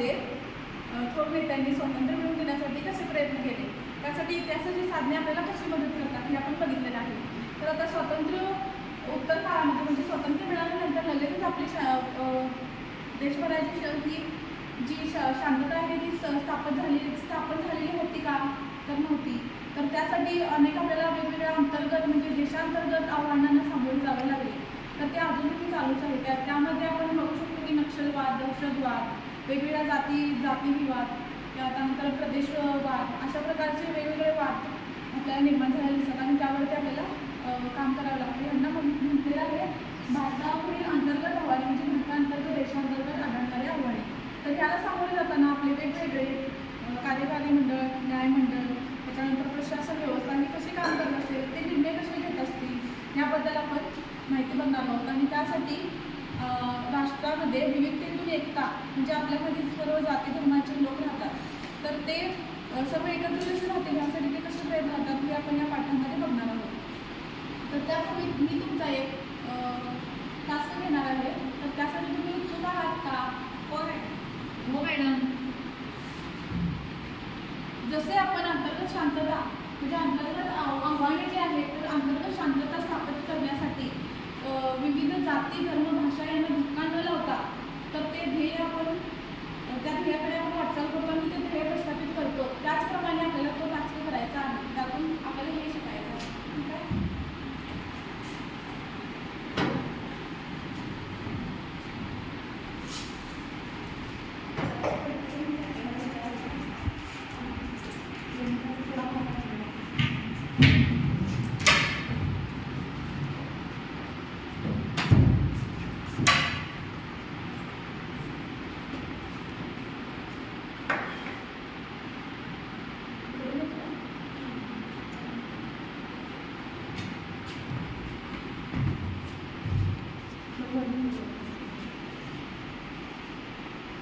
काळामध्ये थोर नेत्यांनी स्वातंत्र्य मिळवून देण्यासाठी कसे प्रयत्न केले, त्यासाठी इतिहासाची साधने आपल्याला कशी मदत करतात हे आपण बघितलेलं आहे. तर आता स्वातंत्र्य उत्तर काळामध्ये म्हणजे स्वातंत्र्य मिळाल्यानंतर लगेचच आपली देशभराची ही जी शांतता आहे ती स्थापन झालेली होती का, तर नव्हती. तर त्यासाठी अनेक आपल्याला वेगवेगळ्या अंतर्गत म्हणजे देशांतर्गत आव्हानांना सामोरे जावे लागले. तर ते अजूनही चालूच आहे. त्यामध्ये आपण बघू शकतो की नक्षलवाद, दहशतवाद, वेगवेगळ्या जातीविवाद, त्यानंतर प्रदेशवाद, अशा प्रकारचे वेगवेगळे वाद आपल्याला निर्माण झालेले दिसतात आणि त्यावरती आपल्याला काम करावं लागतं. यांना म्हटलेलं आहे भारतावरील अंतर्गत आव्हाने म्हणजे भारतांतर्गत देशांतर्गत आढळणारे आव्हाने. तर ह्याला सामोरे जाताना आपले वेगवेगळे कार्यकारी मंडळ, न्यायमंडळ, त्याच्यानंतर प्रशासन व्यवस्था ही कशी काम करत असेल, ते निर्णय कसे घेत असतील याबद्दल आपण माहिती बघणार आहोत. आणि त्यासाठी राष्ट्रामध्ये विविधतेतून एकता म्हणजे आपल्यामध्ये सर्व जाती धर्माचे लोक राहतात, तर ते सर्व एकत्र कसे राहतील यासाठी ते कसे प्रयत्न करतात हे आपण या पाठांमध्ये बघणार आहोत. तर त्यापूर्वी मी तुमचा एक टास्क घेणार आहे. तर त्यासाठी तुम्ही उत्सुक आहात का? हो मॅडम. जसे आपण अंतर्गत शांतता म्हणजे अंतर्गत आव्हाने जे आहेत, तर अंतर्गत शांतता स्थापित करण्यासाठी विविध जाती, धर्म, भाषा यांना धक्का न लावता तर ते ध्येय आपण त्या ध्येयाकडे आपण वाटचाल करतो आणि ते ध्येय प्रस्थापित करतो. त्याचप्रमाणे आपल्याला तो टास्क करायचा आहे. त्यातून आपल्याला हे शिकायचं आहे. ठीक आहे.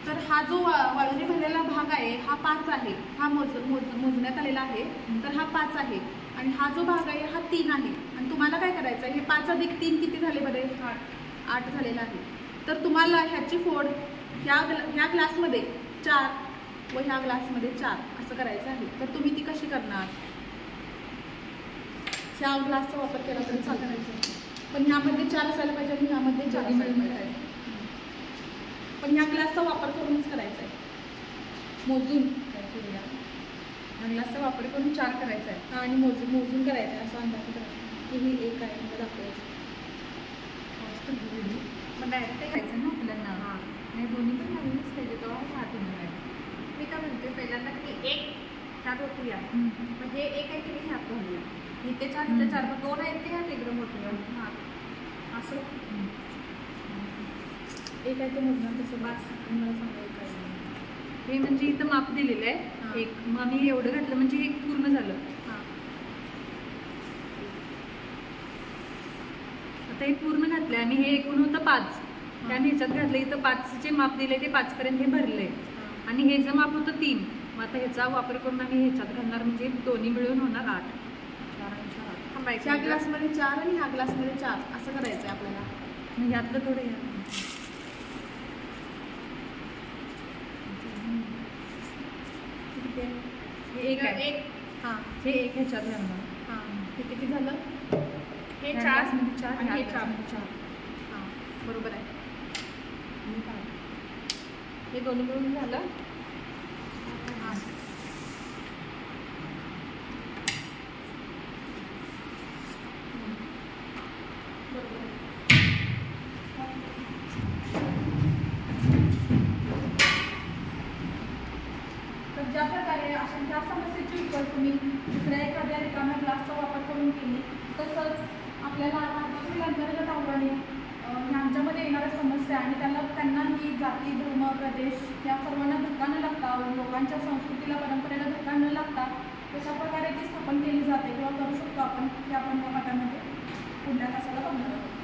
तर हा जो वाळूने भरलेला भाग आहे हा 5 आहे. हा मोजण्यात आलेला आहे. तर हा 5 आहे आणि हा जो भाग आहे हा 3 आहे. आणि तुम्हाला काय करायचं आहे, हे 5 अधिक 3 किती झाले बरे? 8 झालेला आहे. तर तुम्हाला ह्याची फोड ह्या ग्लासमध्ये 4 व ह्या ग्लासमध्ये 4 असं करायचं आहे. तर तुम्ही ती कशी करणार? ह्या ग्लासचा वापर केला तरी चालतं, पण ह्यामध्ये 4 असायला पाहिजे आणि ह्यामध्ये 4 असायला पाहिजे. पण ह्या ग्लासचा वापर करूनच करायचा आहे. मोजून काय करूया, ह्या ग्लासचा वापर करून 4 करायचा आहे आणि मोजून करायचं आहे. असं अंदाज करायचं की ही 1 आहे मला दाखवायचं. पण डायरेक्ट करायचं ना आपल्याला. हां नाही, दोन्ही पण नवीनच पाहिजे तेव्हा राहते. मी काय म्हणते पहिल्यांदा की 1 ह्यात होतूया, मग हे 1 आहे की नाही ह्यात घालूया. इथे 4 इथे 4, मग 2 आहेत ते ह्यात एकदम होतूया. हां असं 1 आहे ते मोजणार तसं बास मला सांगायचं आहे. हे म्हणजे इथं माप दिलेलं आहे 1, मग आम्ही एवढं घातलं म्हणजे हे पूर्ण झालं. हां आता हे पूर्ण घातलं आणि हे एकूण होतं 5, त्याने ह्याच्यात घातलं. इथं 5चे माप दिले ते 5 पर्यंत हे भरले आणि हे जे माप होतं 3, मग आता ह्याचा वापर करून आम्ही ह्याच्यात घालणार म्हणजे दोन्ही मिळून होणार 8. 4 आणि 4. ह्या ग्लासमध्ये 4 आणि ह्या ग्लासमध्ये 4 असं करायचं आहे आपल्याला. मग ह्यातलं थोडं हे 1 आहे. हां हे 1 ह्याच्यात घालणार. हां हे किती झालं? हे 4 मध्ये 4 आणि हे 4 मध्ये 4. हां बरोबर आहे. हे दोन्ही मिळून झालं. हां बरोबर आहे. तर ज्या प्रकारे अशा ह्या समस्येची उत्तर तुम्ही दुसऱ्या एखाद्या रिकाम्या ग्लासचा वापर करून केली, तसंच आपल्याला भारतातील अंतर्गत आव्हाने ह्यांच्यामध्ये येणाऱ्या समस्या आणि त्यांनाही जाती, धर्म, प्रदेश या सर्वांना धक्का न लागता, लोकांच्या संस्कृतीला, परंपरेला धक्का न लागता कशा प्रकारे ती स्थापन केली जाते किंवा करू शकतो आपण, हे आपण या पाठामध्ये पुढल्या तासाला बघणार आहोत.